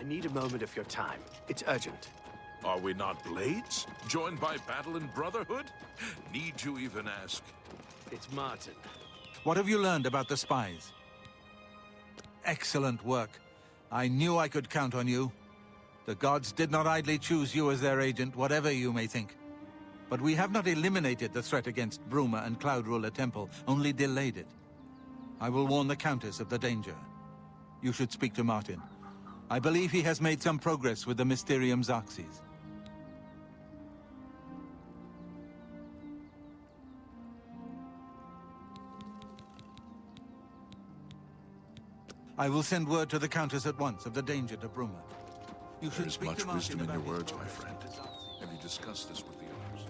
I need a moment of your time. It's urgent. Are we not blades? Joined by battle and brotherhood? Need you even ask? It's Martin. What have you learned about the spies? Excellent work. I knew I could count on you. The gods did not idly choose you as their agent, whatever you may think. But we have not eliminated the threat against Bruma and Cloud Ruler Temple, only delayed it. I will warn the Countess of the danger. You should speak to Martin. I believe he has made some progress with the Mysterium Xerxes. I will send word to the Countess at once of the danger to Bruma. You should There's speak much to Martin wisdom in your about words, his my progress friend. with the Xerxes. Have you discussed this with the others?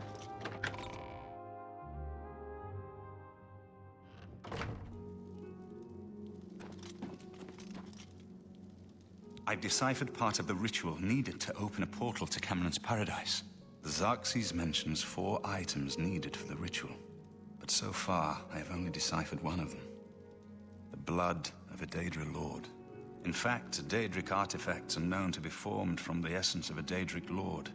I've deciphered part of the ritual needed to open a portal to Cameron's paradise. The Xerxes mentions 4 items needed for the ritual, but so far I have only deciphered one of them. The blood of a Daedra Lord. In fact, Daedric artifacts are known to be formed from the essence of a Daedric Lord,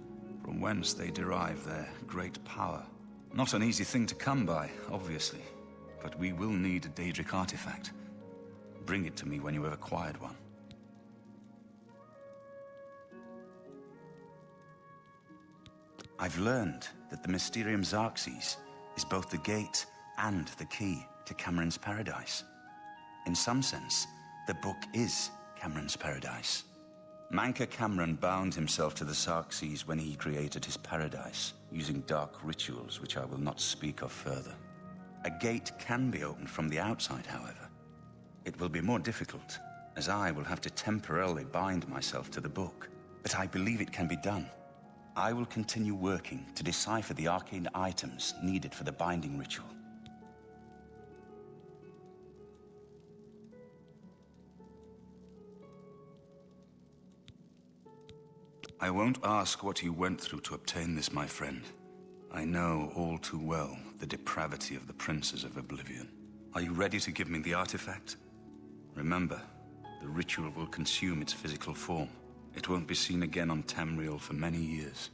from whence they derive their great power. Not an easy thing to come by, obviously, but we will need a Daedric artifact. Bring it to me when you have acquired one. I've learned that the Mysterium Xerxes is both the gate and the key to Cameron's paradise. In some sense, the book is Cameron's paradise. Manca Cameron bound himself to the Xerxes when he created his paradise, using dark rituals which I will not speak of further. A gate can be opened from the outside, however. It will be more difficult, as I will have to temporarily bind myself to the book, but I believe it can be done. I will continue working to decipher the arcane items needed for the binding ritual. I won't ask what you went through to obtain this, my friend. I know all too well the depravity of the princes of Oblivion. Are you ready to give me the artifact? Remember, the ritual will consume its physical form. It won't be seen again on Tamriel for many years.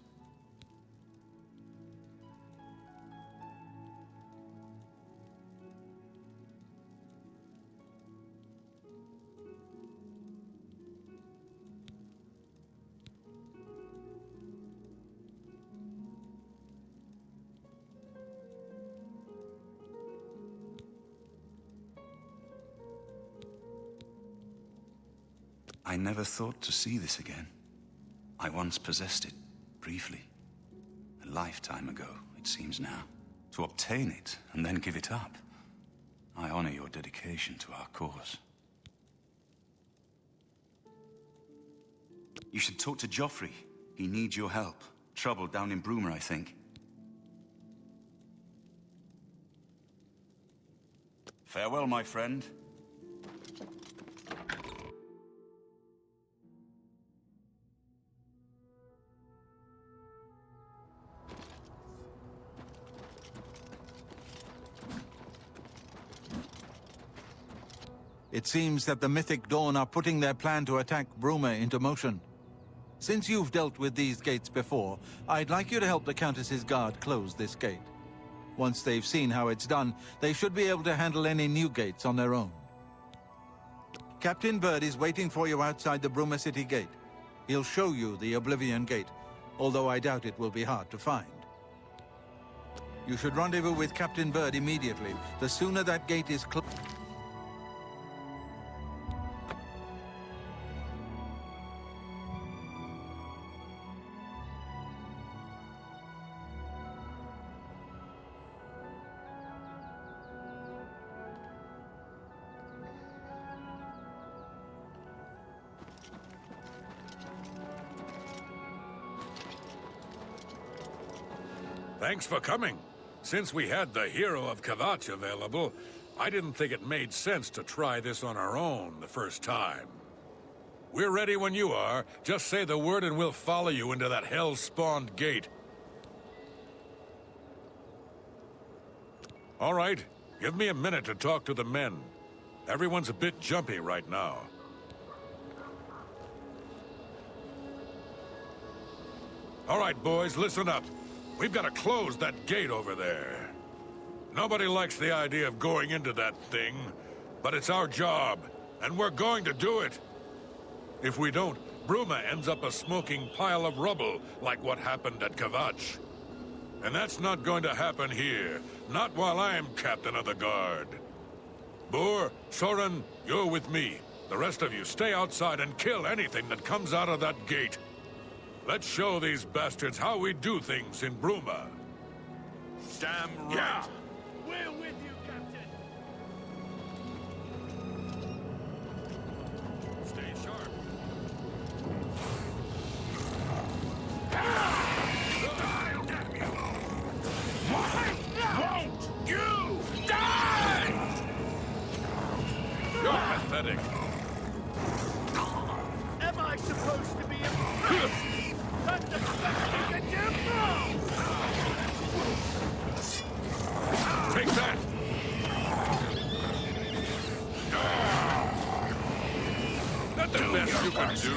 I never thought to see this again. I once possessed it, briefly. A lifetime ago, it seems now. To obtain it, and then give it up. I honor your dedication to our cause. You should talk to Joffrey. He needs your help. Trouble down in Bruma, I think. Farewell, my friend. It seems that the Mythic Dawn are putting their plan to attack Bruma into motion. Since you've dealt with these gates before, I'd like you to help the Countess's guard close this gate. Once they've seen how it's done, they should be able to handle any new gates on their own. Captain Bird is waiting for you outside the Bruma City gate. He'll show you the Oblivion gate, although I doubt it will be hard to find. You should rendezvous with Captain Bird immediately. The sooner that gate is closed... Thanks for coming. Since we had the hero of Kavach available, I didn't think it made sense to try this on our own the first time. We're ready when you are. Just say the word and we'll follow you into that hell-spawned gate. All right, give me a minute to talk to the men. Everyone's a bit jumpy right now. All right, boys, listen up. We've got to close that gate over there. Nobody likes the idea of going into that thing, but it's our job, and we're going to do it. If we don't, Bruma ends up a smoking pile of rubble, like what happened at Kavach. And that's not going to happen here, not while I'm captain of the guard. Boor, Soren, you're with me. The rest of you stay outside and kill anything that comes out of that gate. Let's show these bastards how we do things in Bruma. Damn right. Yeah. We're with you, Captain. Stay sharp. Won't you die? You're pathetic. Am I supposed to be impressed? That's the best you can do now! Take that! That's the best you can do.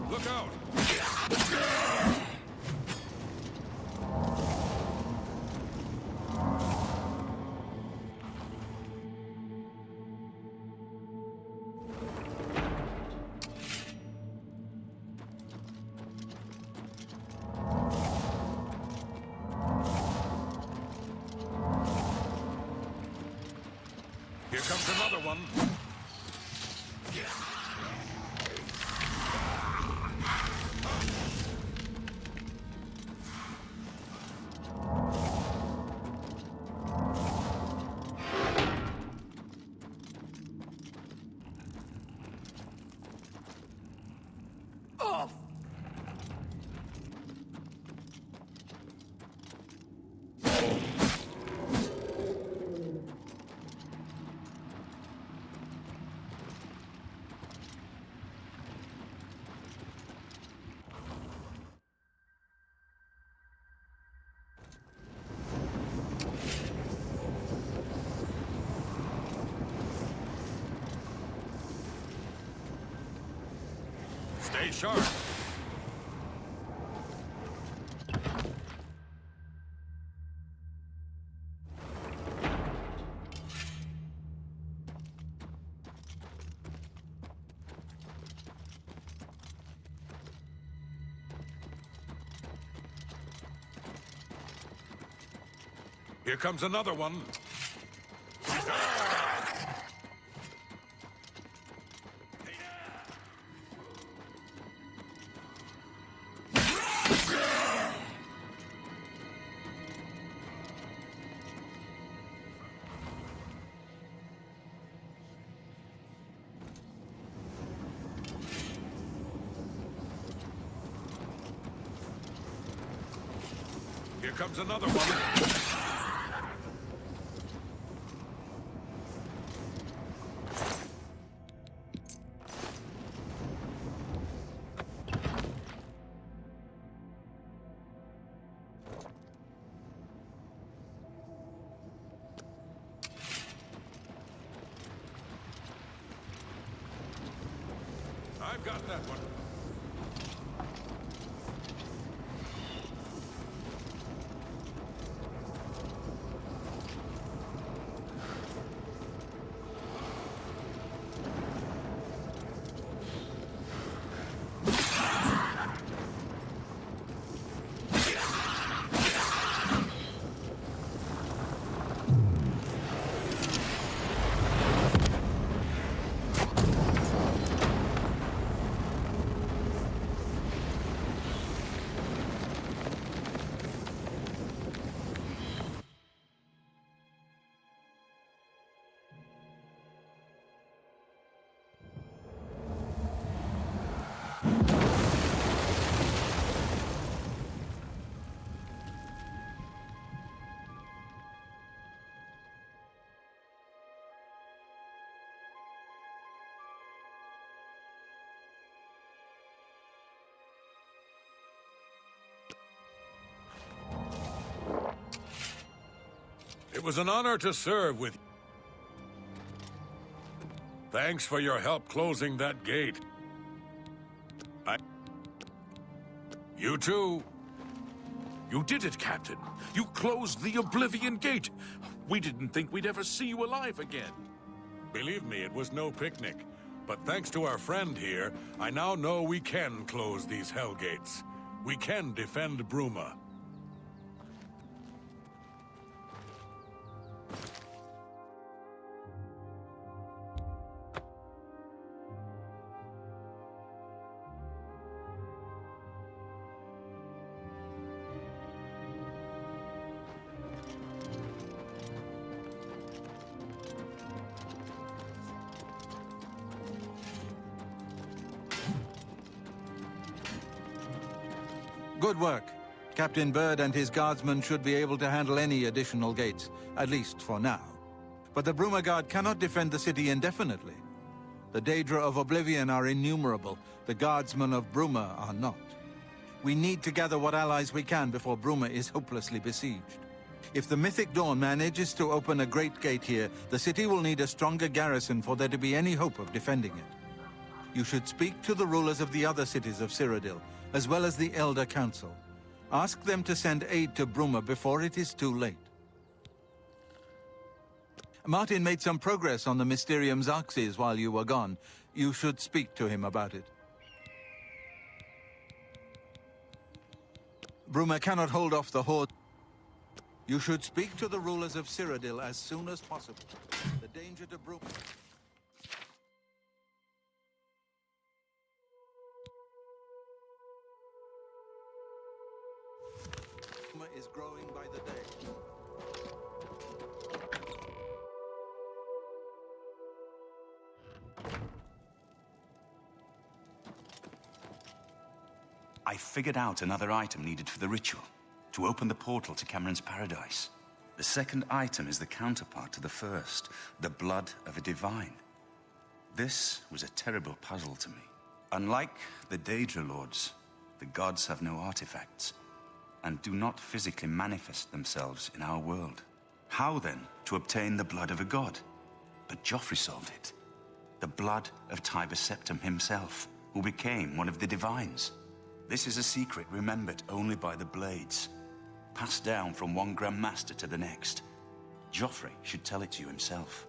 Look out! Here comes another one. Stay sharp. Here comes another one. Here comes another one. I've got that one. It was an honor to serve with you. Thanks for your help closing that gate. You too. You did it, Captain. You closed the Oblivion gate. We didn't think we'd ever see you alive again. Believe me, it was no picnic. But thanks to our friend here, I now know we can close these hell gates. We can defend Bruma. Good work. Captain Bird and his guardsmen should be able to handle any additional gates, at least for now. But the Bruma Guard cannot defend the city indefinitely. The Daedra of Oblivion are innumerable. The guardsmen of Bruma are not. We need to gather what allies we can before Bruma is hopelessly besieged. If the Mythic Dawn manages to open a great gate here, the city will need a stronger garrison for there to be any hope of defending it. You should speak to the rulers of the other cities of Cyrodiil, as well as the Elder Council. Ask them to send aid to Bruma before it is too late. Martin made some progress on the Mysterium Xarxes while you were gone. You should speak to him about it. Bruma cannot hold off the horde. You should speak to the rulers of Cyrodiil as soon as possible. The danger to Bruma... is growing by the day. I figured out another item needed for the ritual, to open the portal to Cameron's paradise. The second item is the counterpart to the first, the blood of a divine. This was a terrible puzzle to me. Unlike the Daedra Lords, the gods have no artifacts, and do not physically manifest themselves in our world. How, then, to obtain the blood of a god? But Joffrey solved it. The blood of Tiber Septim himself, who became one of the divines. This is a secret remembered only by the Blades, passed down from one Grand Master to the next. Joffrey should tell it to you himself.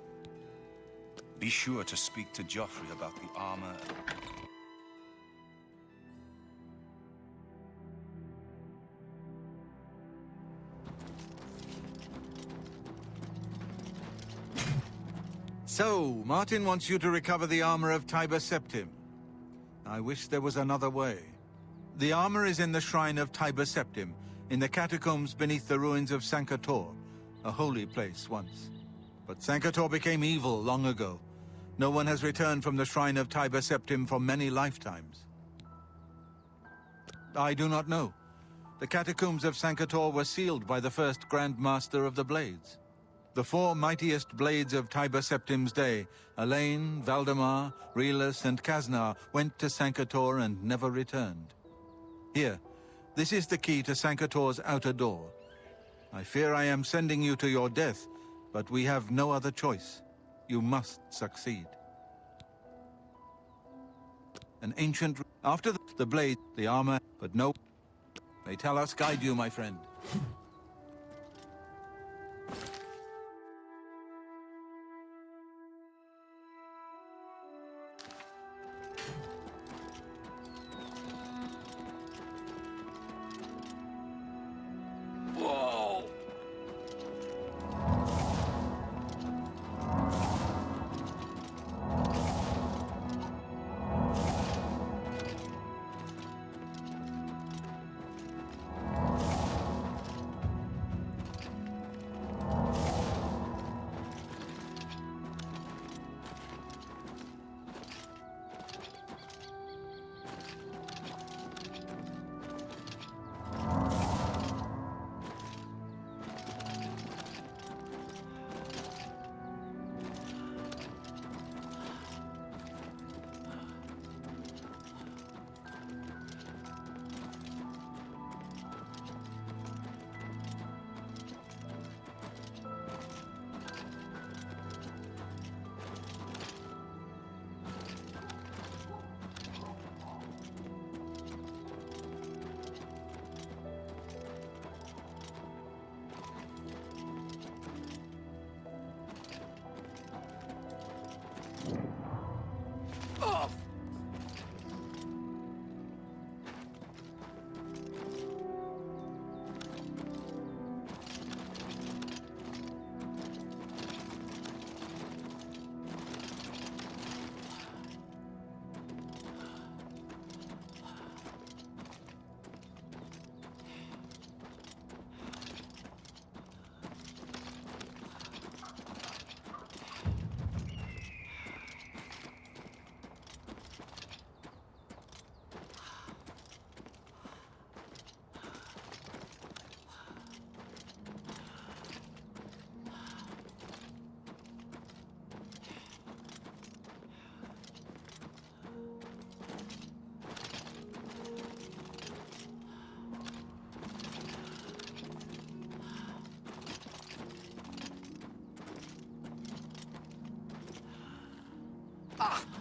Be sure to speak to Joffrey about the armor... So, Martin wants you to recover the armor of Tiber Septim. I wish there was another way. The armor is in the shrine of Tiber Septim, in the catacombs beneath the ruins of Sankator, a holy place once. But Sankator became evil long ago. No one has returned from the shrine of Tiber Septim for many lifetimes. I do not know. The catacombs of Sankator were sealed by the first Grand Master of the Blades. The four mightiest blades of Tiber Septim's day, Elaine, Valdemar, Relus, and Kaznar, went to Sankator and never returned. Here, this is the key to Sankator's outer door. I fear I am sending you to your death, but we have no other choice. You must succeed. An ancient... After the blade, the armor, but no... May tell us guide you, my friend. Whoa! Ah!